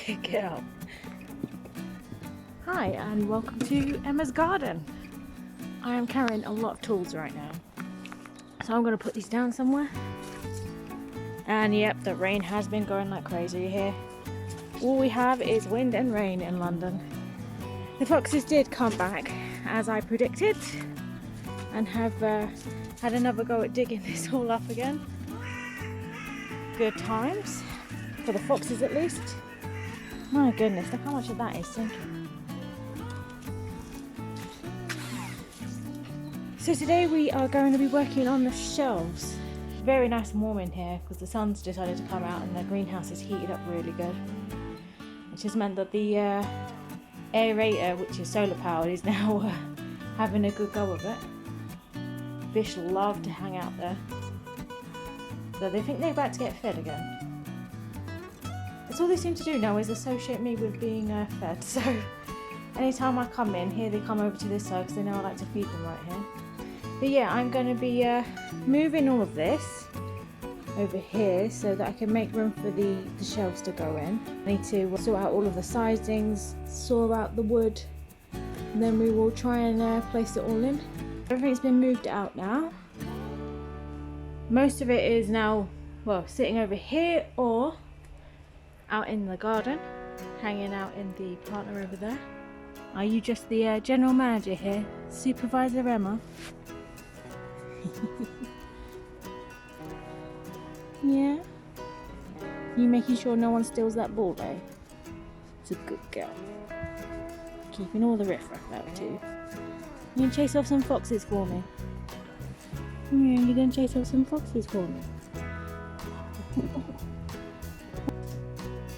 Check it out. Hi and welcome to Emma's garden. I am carrying a lot of tools right now, so I'm going to put these down somewhere. And yep, the rain has been going like crazy here. All we have is wind and rain in London. The foxes did come back as I predicted and have had another go at digging this all up again. Good times, for the foxes at least. My goodness, look how much of that is sinking. So today we are going to be working on the shelves. Very nice and warm in here because the sun's decided to come out and the greenhouse is heated up really good. Which has meant that the aerator, which is solar powered, is now having a good go of it. Fish love to hang out there. So they think they're about to get fed again. That's all they seem to do now, is associate me with being fed. So anytime I come in here, they come over to this side because they know I like to feed them right here. But yeah, I'm going to be moving all of this over here so that I can make room for the shelves to go in. I need to sort out all of the sizings, saw out the wood, and then we will try and place it all in. Everything's been moved out now. Most of it is now, well, sitting over here or out in the garden, hanging out in the planter over there. Are you just the general manager here, Supervisor Emma? Yeah? You making sure no one steals that ball, eh? It's a good girl. Keeping all the riffraff out too. You gonna chase off some foxes for me? Yeah, you gonna chase off some foxes for me?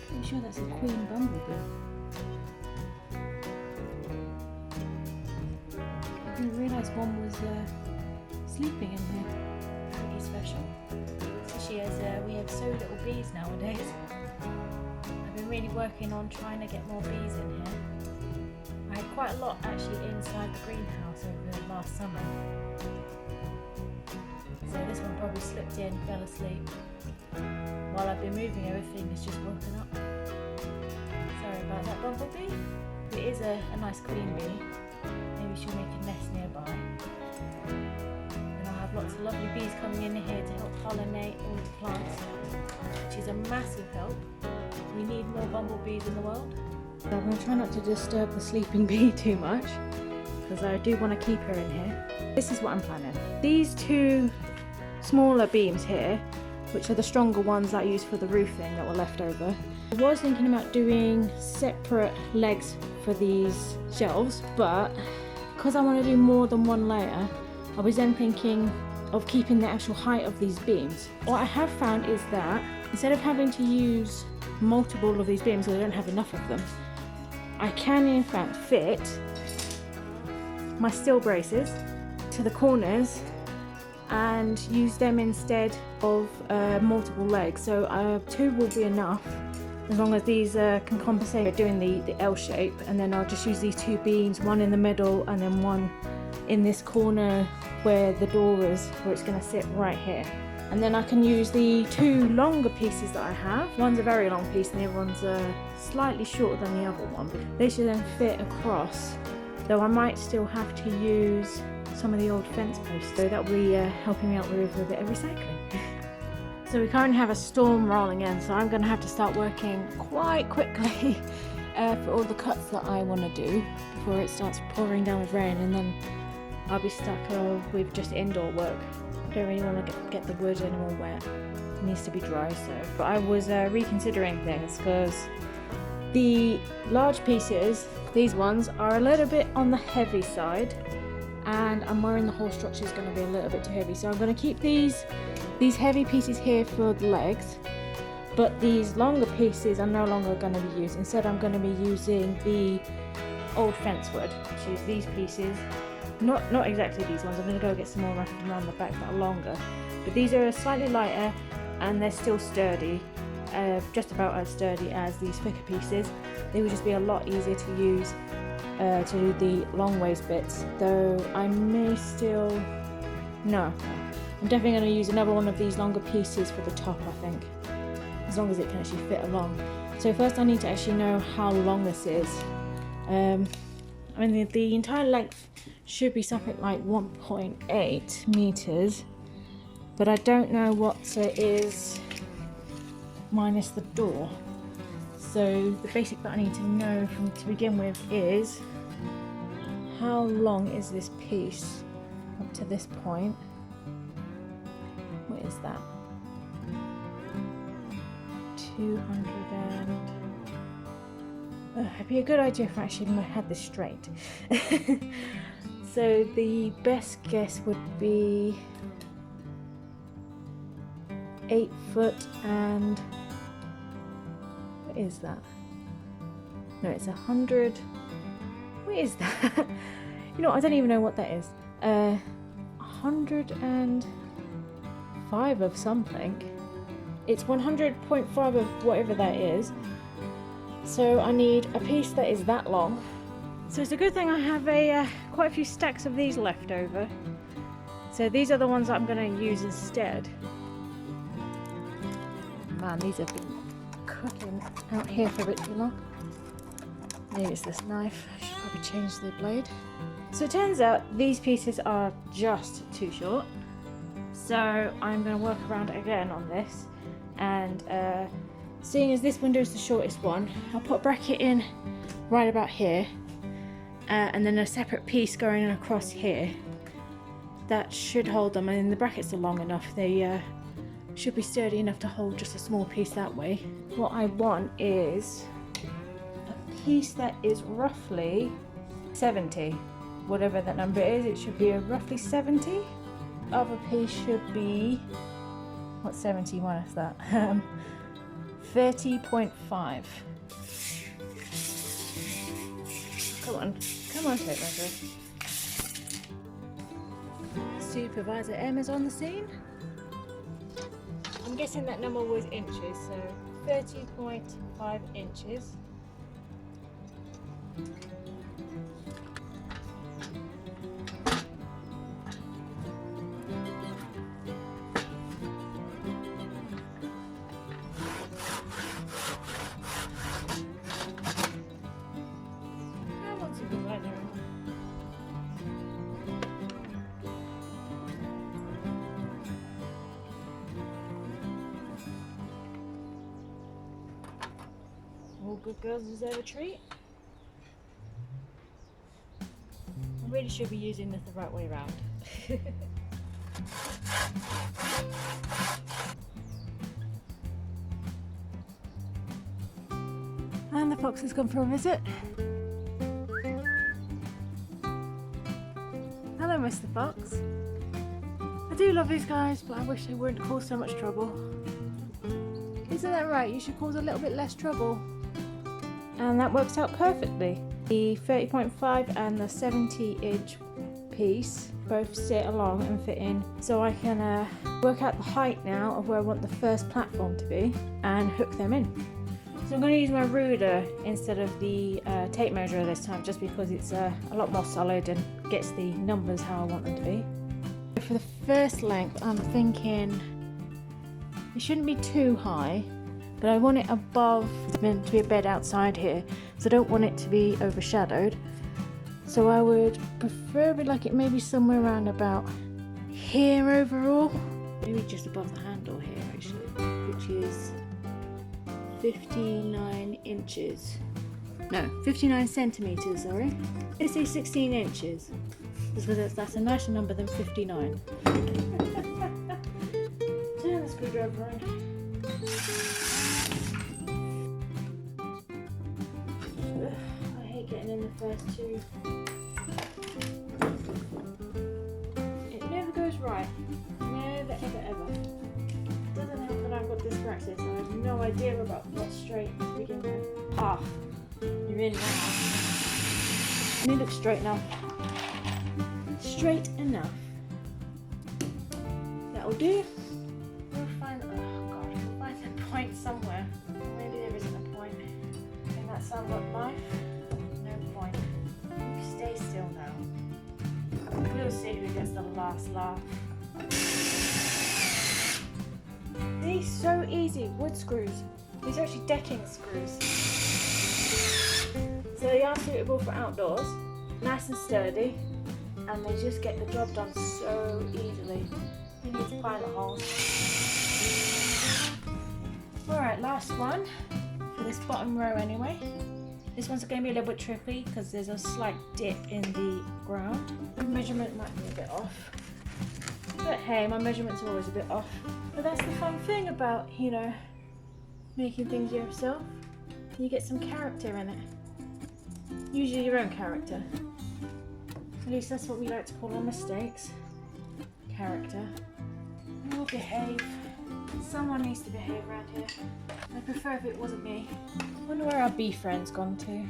Pretty sure that's a queen bumblebee. I didn't realise one was sleeping in here. Pretty special. Especially as we have so little bees nowadays. I've been really working on trying to get more bees in here. I had quite a lot actually inside the greenhouse over the last summer. So this one probably slipped in, fell asleep. While I've been moving everything, it's just woken up. Sorry about that, bumblebee. It is a nice queen bee. Maybe she'll make a nest nearby. And I'll have lots of lovely bees coming in here to help pollinate all the plants, which is a massive help. We need more bumblebees in the world. So I'm going to try not to disturb the sleeping bee too much, because I do want to keep her in here. This is what I'm planning. These two smaller beams here, which are the stronger ones that I used for the roofing that were left over. I was thinking about doing separate legs for these shelves, but because I want to do more than one layer, I was then thinking of keeping the actual height of these beams. What I have found is that instead of having to use multiple of these beams because I don't have enough of them, I can in fact fit my steel braces to the corners and use them instead of multiple legs. So two will be enough as long as these can compensate for doing the L shape, and then I'll just use these two beams, one in the middle and then one in this corner where the door is, where it's going to sit right here. And then I can use the two longer pieces that I have. One's a very long piece and the other one's slightly shorter than the other one. They should then fit across, though I might still have to use some of the old fence posts, so that will be helping me out with a bit of recycling. So we currently have a storm rolling in, so I'm going to have to start working quite quickly for all the cuts that I want to do before it starts pouring down with rain, and then I'll be stuck with just indoor work. I don't really want to get the wood any more wet. It needs to be dry. But I was reconsidering things because the large pieces, these ones, are a little bit on the heavy side, and I'm worrying the whole structure is going to be a little bit too heavy. So I'm going to keep these heavy pieces here for the legs, but these longer pieces are no longer going to be used. Instead, I'm going to be using the old fence wood, which is these pieces. Not exactly these ones. I'm going to go get some more around the back that are longer, but these are slightly lighter and they're still sturdy, just about as sturdy as these thicker pieces. They would just be a lot easier to use to do the long waist bits, though I may still... no, I'm definitely going to use another one of these longer pieces for the top, I think, as long as it can actually fit along. So first I need to actually know how long this is. I mean the entire length should be something like 1.8 meters, but I don't know what it is minus the door. So the basic that I need to know to begin with is, how long is this piece up to this point? What is that? 200 and... it'd be a good idea if I actually had this straight. So the best guess would be 8 foot and... what is that? No, it's 100... what is that? You know, I don't even know what that is. 105 of something. It's 100.5 of whatever that is. So I need a piece that is that long. So it's a good thing I have quite a few stacks of these left over. So these are the ones that I'm going to use instead. Man, these have been cooking out here for a bit too long. Maybe it's this knife. I should probably change the blade. So it turns out these pieces are just too short. So I'm going to work around again on this. And seeing as this window is the shortest one, I'll put a bracket in right about here. And then a separate piece going across here. That should hold them. I mean, the brackets are long enough. They should be sturdy enough to hold just a small piece that way. What I want is a piece that is roughly 70. Whatever that number is, it should be a roughly 70. Other piece should be, what's 70 minus that? 30.5. Come on, tape measure. Supervisor M is on the scene. I'm guessing that number was inches, so 30.5 inches. All good girls deserve a treat. I really should be using this the right way around. And the fox has come for a visit. Hello, Mr. Fox. I do love these guys, but I wish they wouldn't cause so much trouble. Isn't that right? You should cause a little bit less trouble. And that works out perfectly. The 30.5 and the 70-inch piece both sit along and fit in, so I can work out the height now of where I want the first platform to be and hook them in. So I'm going to use my ruler instead of the tape measure this time, just because it's a lot more solid and gets the numbers how I want them to be. For the first length, I'm thinking it shouldn't be too high, but I want it above. It's meant to be a bed outside here, so I don't want it to be overshadowed. So I would preferably like it maybe somewhere around about here overall. Maybe just above the handle here actually, which is 59 inches. No, 59 centimeters, sorry. Let's say 16 inches. Because that's a nicer number than 59. Turn the screwdriver on. I hate getting in the first two. It never goes right. Never, ever, ever. It doesn't help that I've got dyspraxia, so I have no idea about what's straight to begin with. Ah, you're in now. And it looks straight enough. Straight enough. That'll do. We'll find, we'll find a point somewhere. Maybe there isn't a point in that somewhat life. No point. You stay still now. We'll see who gets the last laugh. These so easy. Wood screws. These are actually decking screws. So they are suitable for outdoors, nice and sturdy, and they just get the job done so easily. You need pilot holes. Alright, last one for this bottom row anyway. This one's going to be a little bit tricky because there's a slight dip in the ground. The measurement might be a bit off. But hey, my measurements are always a bit off. But that's the fun thing about, you know, making things yourself. You get some character in it. Usually your own character. At least that's what we like to call our mistakes. Character. We'll behave. Someone needs to behave around here. I'd prefer if it wasn't me. I wonder where our bee friend's gone to.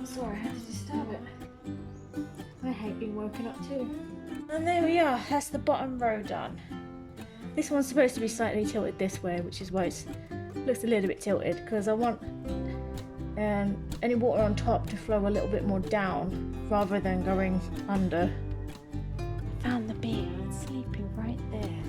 Sorry, I had to disturb it. I hate being woken up too. And there we are, that's the bottom row done. This one's supposed to be slightly tilted this way, which is why it looks a little bit tilted, because I want any water on top to flow a little bit more down rather than going under. Found the bee, it's sleeping right there.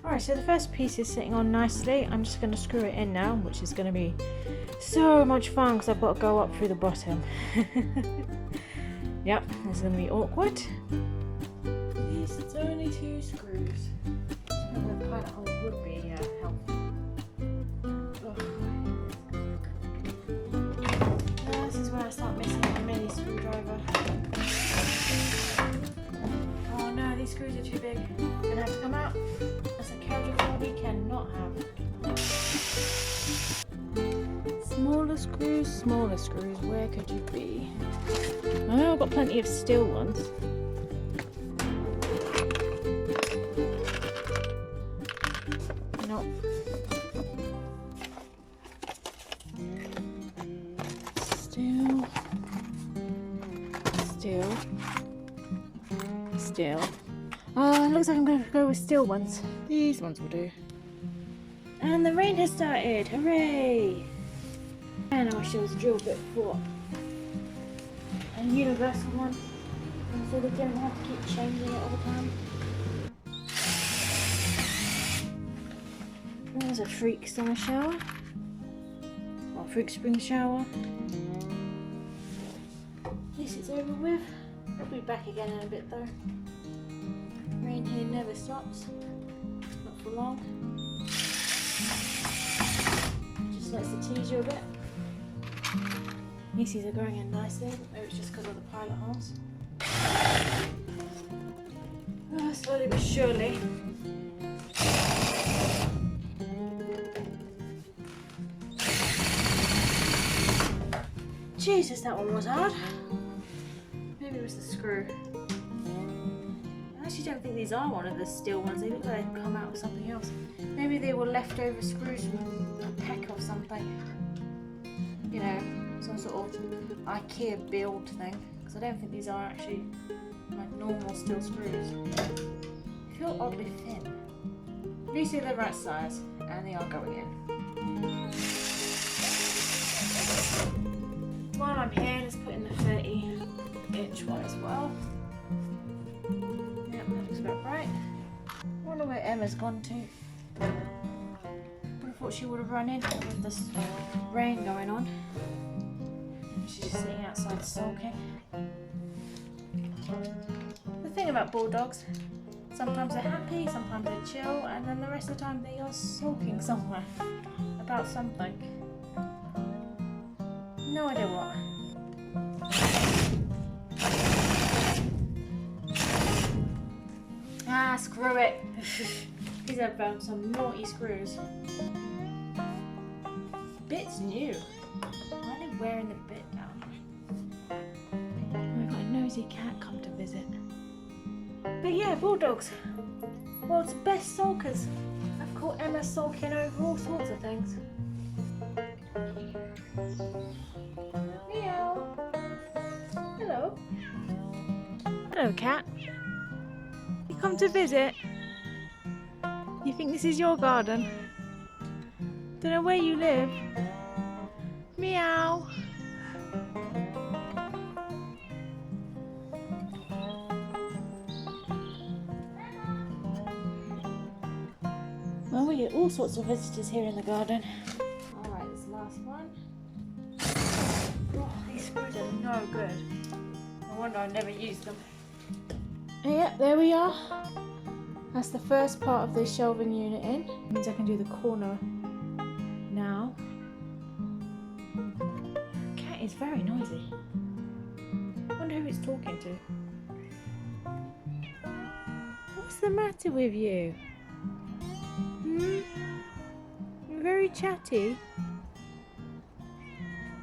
Alright, so the first piece is sitting on nicely. I'm just going to screw it in now, which is going to be so much fun because I've got to go up through the bottom. Yep, this is going to be awkward. It's only 2 screws. I don't know where the pilot hole would be helpful. This is where I start missing the mini screwdriver. Oh no, these screws are too big. Gonna have to come out. That's a character we cannot have. Smaller screws, where could you be? I know I've got plenty of steel ones. Nope. Steel. Oh, it looks like I'm going to go with steel ones. These ones will do. And the rain has started. Hooray! And I wish there was a drill bit for a universal one, so they don't have to keep changing it all the time. There's a Freak summer shower. Or Freak spring shower. This is over with. I'll be back again in a bit though. Rain here never stops. Not for long. Just likes to tease you a bit. Nieces are going in nicely. Maybe it's just because of the pilot holes. Oh, slowly but surely. Jesus, that one was hard. Maybe it was the screw. I actually don't think these are one of the steel ones. They look like they've come out of something else. Maybe they were leftover screws from a peck or something. You know, some sort of IKEA build thing. Because I don't think these are actually like normal steel screws. They feel oddly thin. At least they're the right size, and they are going in. While I'm here, let's put in the 30-inch one as well. Yep, that looks about right. I wonder where Emma's gone to. Would have thought she would have run in with this rain going on. She's just sitting outside sulking. The thing about bulldogs, sometimes they're happy, sometimes they're chill, and then the rest of the time they are sulking somewhere about something. No idea what. Ah, screw it. These have found some naughty screws. Bit's new. Why are they wearing the bit down? We've got a nosy cat come to visit. But yeah, bulldogs. World's best sulkers. I've caught Emma sulking over all sorts of things. Meow. Hello. Hello, cat. You come to visit? You think this is your garden? Don't know where you live. Meow. We get all sorts of visitors here in the garden. Alright, this last one. Oh, these screws are no good. No wonder I never used them. And yeah, there we are. That's the first part of the shelving unit in. It means I can do the corner now. The cat is very noisy. I wonder who it's talking to. What's the matter with you? You're very chatty.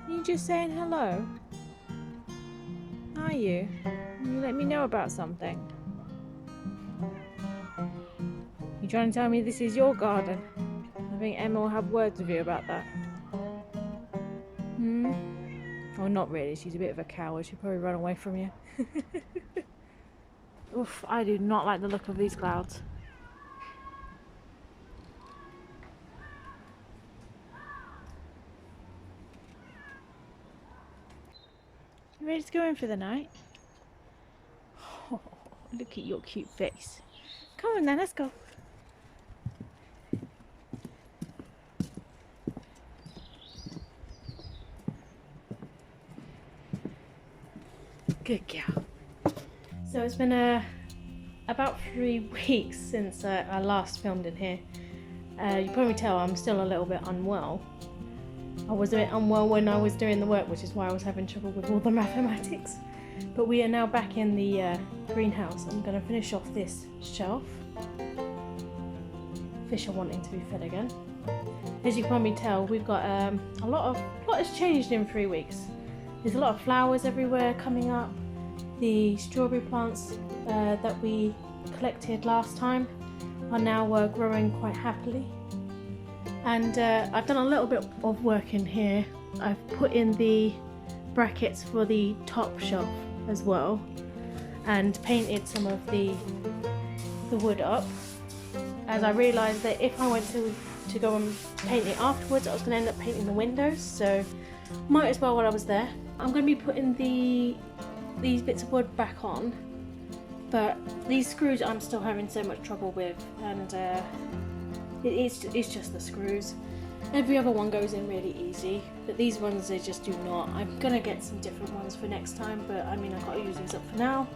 You just saying hello? Are you? You let me know about something. You trying to tell me this is your garden? I think Emma will have words with you about that. Well, not really. She's a bit of a coward. She'll probably run away from you. Oof, I do not like the look of these clouds. You ready to go in for the night? Oh, look at your cute face. Come on then, let's go. Good girl. So it's been about 3 weeks since I last filmed in here. You probably tell I'm still a little bit unwell. I was a bit unwell when I was doing the work, which is why I was having trouble with all the mathematics. But we are now back in the greenhouse. I'm going to finish off this shelf. Fish are wanting to be fed again. As you can probably tell, we've got a lot has changed in 3 weeks. There's a lot of flowers everywhere coming up. The strawberry plants that we collected last time are now growing quite happily. And I've done a little bit of work in here. I've put in the brackets for the top shelf as well and painted some of the wood up, as I realised that if I went to go and paint it afterwards, I was going to end up painting the windows, so might as well while I was there. I'm going to be putting these bits of wood back on, but these screws I'm still having so much trouble with, and it's just the screws. Every other one goes in really easy, but these ones they just do not. I'm gonna get some different ones for next time, but I mean I gotta use these up for now.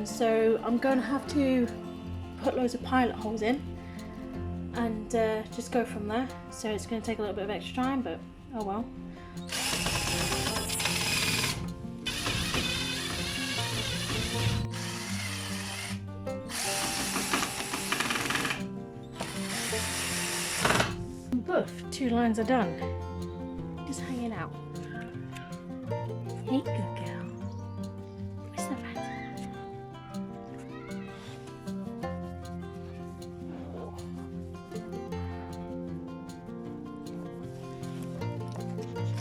So I'm gonna have to put loads of pilot holes in and just go from there. So it's gonna take a little bit of extra time, but oh well. Boof, 2 lines are done. Just hanging out. Hey, good girl. What's the matter?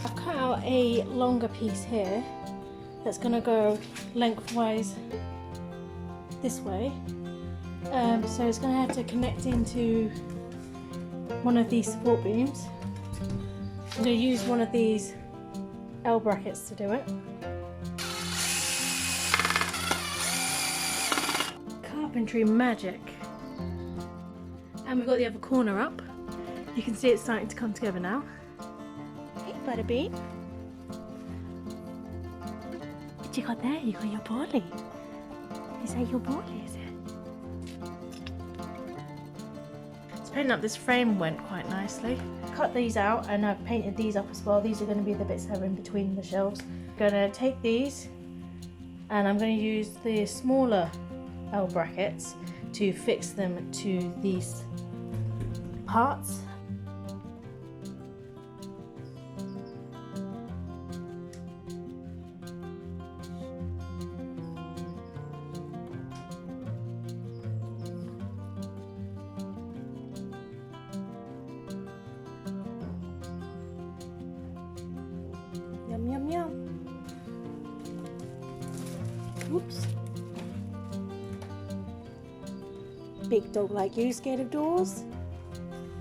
I've cut out a longer piece here that's going to go lengthwise this way. So it's going to have to connect into one of these support beams. I'm going to use one of these L brackets to do it. Carpentry magic. And we've got the other corner up. You can see it's starting to come together now. Hey Butterbean. What you got there? You got your bally. Is that your bally, is it? Painting up this frame went quite nicely. Cut these out and I've painted these up as well. These are going to be the bits that are in between the shelves. I'm going to take these and I'm going to use the smaller L brackets to fix them to these parts. Yum, yum, yum. Oops. Big dog like you, scared of doors?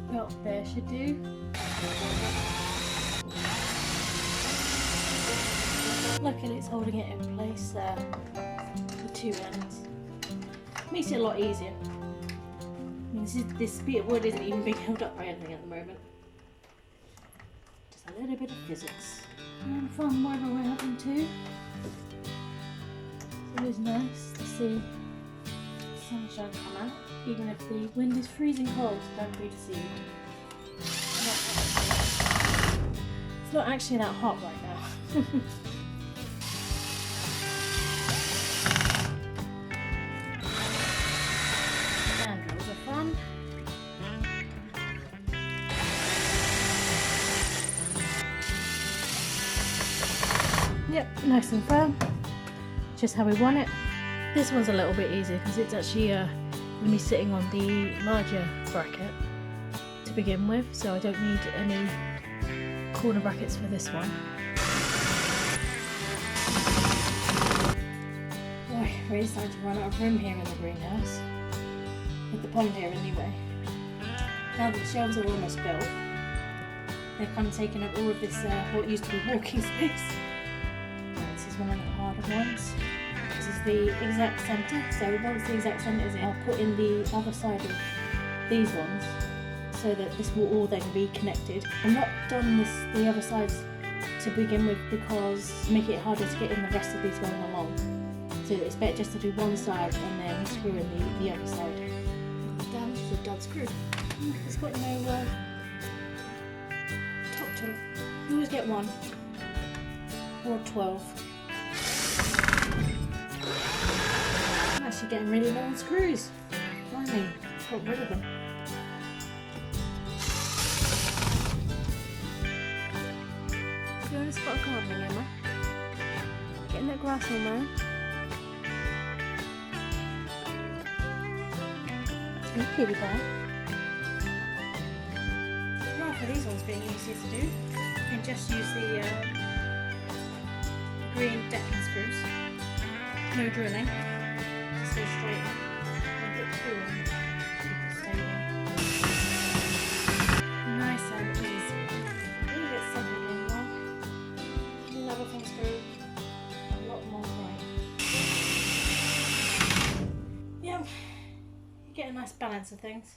Well, there should do. Luckily it's holding it in place there, the 2 ends. Makes it a lot easier. I mean, this bit of wood isn't even being held up by anything at the moment. Just a little bit of physics. And fun weather we're having too. So it is nice to see the sunshine come out, even if the wind is freezing cold, don't be deceived. It's not actually that hot right now. Mandrels are fun. Yep, nice and firm. Just how we want it. This one's a little bit easier because it's actually going to be sitting on the larger bracket to begin with, so I don't need any corner brackets for this one. Boy, really starting to run out of room here in the greenhouse. With the pond here anyway. Now that the shelves are almost built, they've kind of taken up all of this what used to be walking space. This is one of the harder ones. This is the exact centre, so once the exact centre is in, I'll put in the other side of these ones so that this will all then be connected. I've not done the other sides to begin with because to make it harder to get in the rest of these going along. So it's better just to do one side and then screw in the other side. Down to the dud screw. It's got no top to it. You always get one or 12. I'm actually getting really low on screws. Finally, got rid of them. You want to spot gardening, Emma? Getting that grass all mown. Hey, kitty boy. Well, for these ones being easier to do, you can just use the green decking screws. No drilling. Just go straight in. I'll put two on. Stay there. Nice and easy. Leave it settled in well. Another things go a lot more right. Yeah, you get a nice balance of things.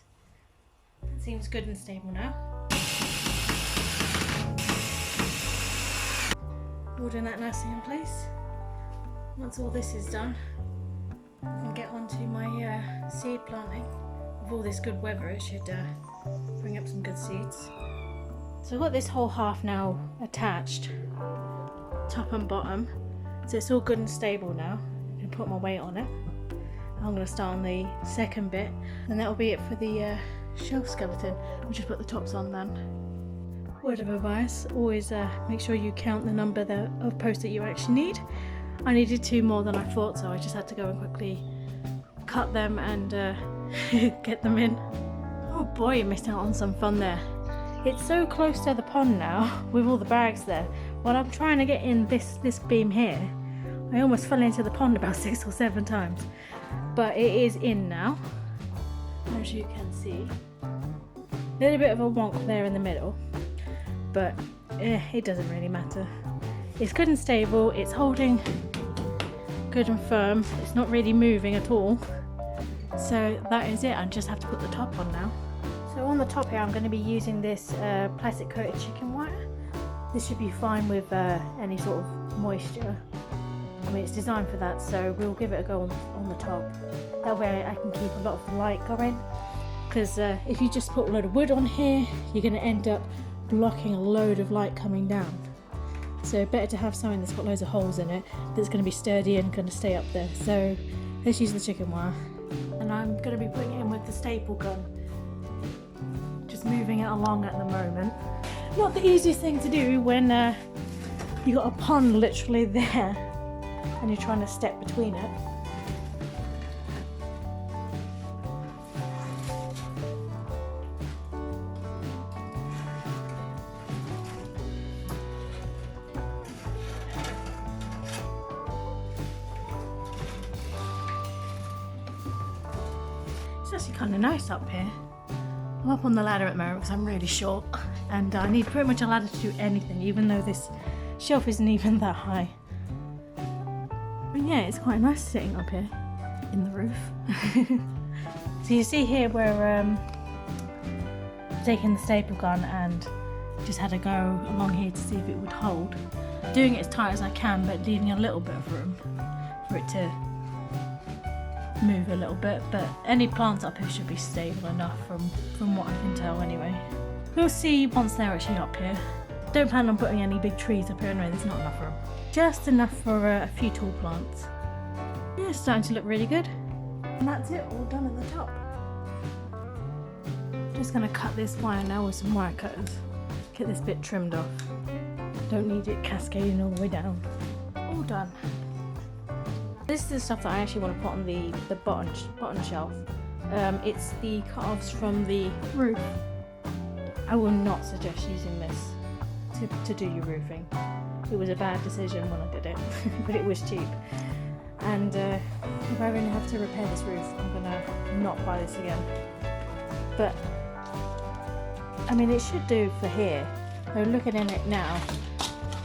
That seems good and stable now. Holding that nicely in place. Once all this is done, I can get onto my seed planting. With all this good weather, it should bring up some good seeds. So I've got this whole half now attached, top and bottom, so it's all good and stable now. I can put my weight on it. I'm going to start on the second bit, and that'll be it for the shelf skeleton. We'll just put the tops on then. Word of advice, always make sure you count the number of posts that you actually need. I needed 2 more than I thought, so I just had to go and quickly cut them and get them in. Oh boy, you missed out on some fun there. It's so close to the pond now with all the bags there. While I'm trying to get in this beam here, I almost fell into the pond about 6 or 7 times. But it is in now, as you can see. A little bit of a wonk there in the middle, but it doesn't really matter. It's good and stable, it's holding good and firm, it's not really moving at all. So that is it, I just have to put the top on now. So on the top here I'm going to be using this plastic coated chicken wire. This should be fine with any sort of moisture. I mean, it's designed for that, so we'll give it a go on the top. That way I can keep a lot of the light going, because if you just put a load of wood on here, you're going to end up blocking a load of light coming down. So better to have something that's got loads of holes in it, that's going to be sturdy and going to stay up there. So let's use the chicken wire. And I'm going to be putting it in with the staple gun. Just moving it along at the moment. Not the easiest thing to do when you've got a pond literally there and you're trying to step between it. It's actually kind of nice up here. I'm up on the ladder at the moment because I'm really short and I need pretty much a ladder to do anything, even though this shelf isn't even that high. But yeah, it's quite nice sitting up here in the roof. So you see here where taking the staple gun and just had to go along here to see if it would hold. Doing it as tight as I can, but leaving a little bit of room for it to move a little bit. But any plants up here should be stable enough from what I can tell anyway. We'll see once they're actually up here. Don't plan on putting any big trees up here anyway, there's not enough room. Just enough for a few tall plants. Yeah, it's starting to look really good. And that's it, all done at the top. Just gonna cut this wire now with some wire cutters. Get this bit trimmed off. Don't need it cascading all the way down. All done. This is the stuff that I actually want to put on the bottom shelf. It's the cut-offs from the roof. I will not suggest using this to do your roofing. It was a bad decision when I did it, but it was cheap. And if I really have to repair this roof, I'm gonna not buy this again. But I mean, it should do for here. Though looking in it now,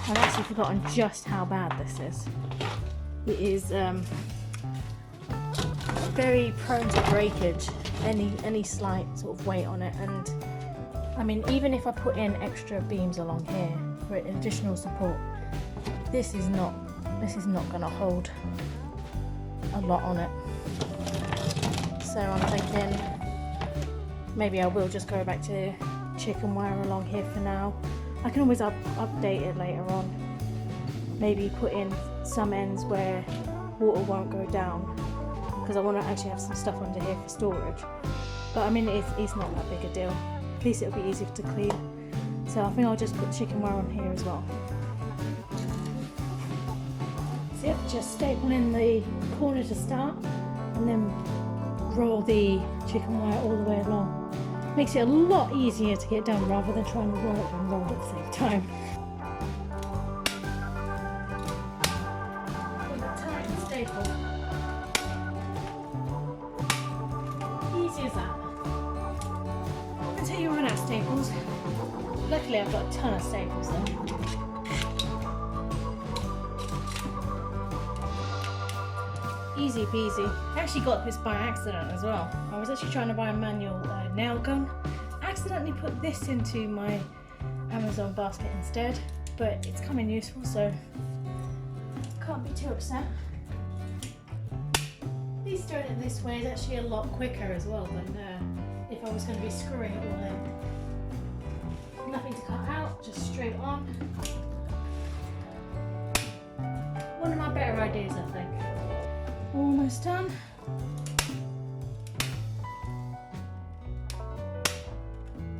I've actually forgotten just how bad this is. It is very prone to breakage, any slight sort of weight on it. And I mean, even if I put in extra beams along here for additional support, this is not going to hold a lot on it. So I'm thinking maybe I will just go back to chicken wire along here for now. I can always update it later on. Maybe put in some ends where water won't go down, because I want to actually have some stuff under here for storage. But I mean, it's not that big a deal. At least it'll be easier to clean. So I think I'll just put chicken wire on here as well. So yep, just staple in the corner to start, and then roll the chicken wire all the way along. Makes it a lot easier to get done rather than trying to roll it and roll at the same time. Staple. Easy as that. Until you run out of staples. Luckily I've got a ton of staples though. Easy peasy. I actually got this by accident as well. I was actually trying to buy a manual nail gun. I accidentally put this into my Amazon basket instead, but it's come in useful, so can't be too upset. At least doing it this way is actually a lot quicker as well than if I was going to be screwing it all in. Nothing to cut out, just straight on. One of my better ideas, I think. Almost done.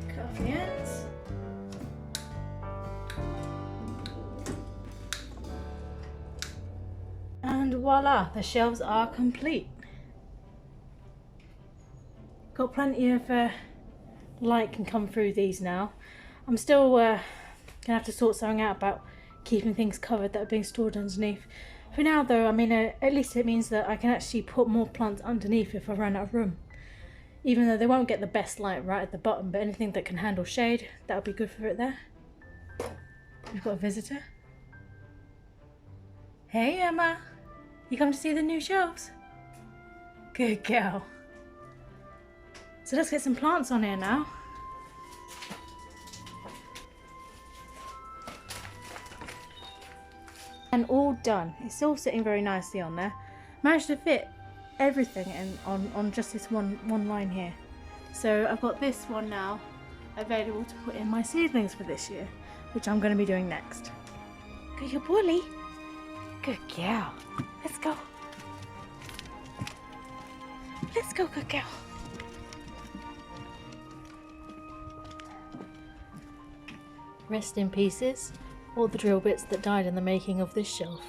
Cut off the ends. And voila, the shelves are complete. Got plenty of light can come through these now. I'm still gonna have to sort something out about keeping things covered that are being stored underneath. For now though, I mean, at least it means that I can actually put more plants underneath if I run out of room. Even though they won't get the best light right at the bottom, but anything that can handle shade, that'll be good for it there. We've got a visitor. Hey Emma, you come to see the new shelves? Good girl. So let's get some plants on here now. And all done. It's all sitting very nicely on there. Managed to fit everything in on just this one line here. So I've got this one now available to put in my seedlings for this year, which I'm going to be doing next. Good girl, Polly. Good girl. Let's go. Let's go, good girl. Rest in pieces, all the drill bits that died in the making of this shelf.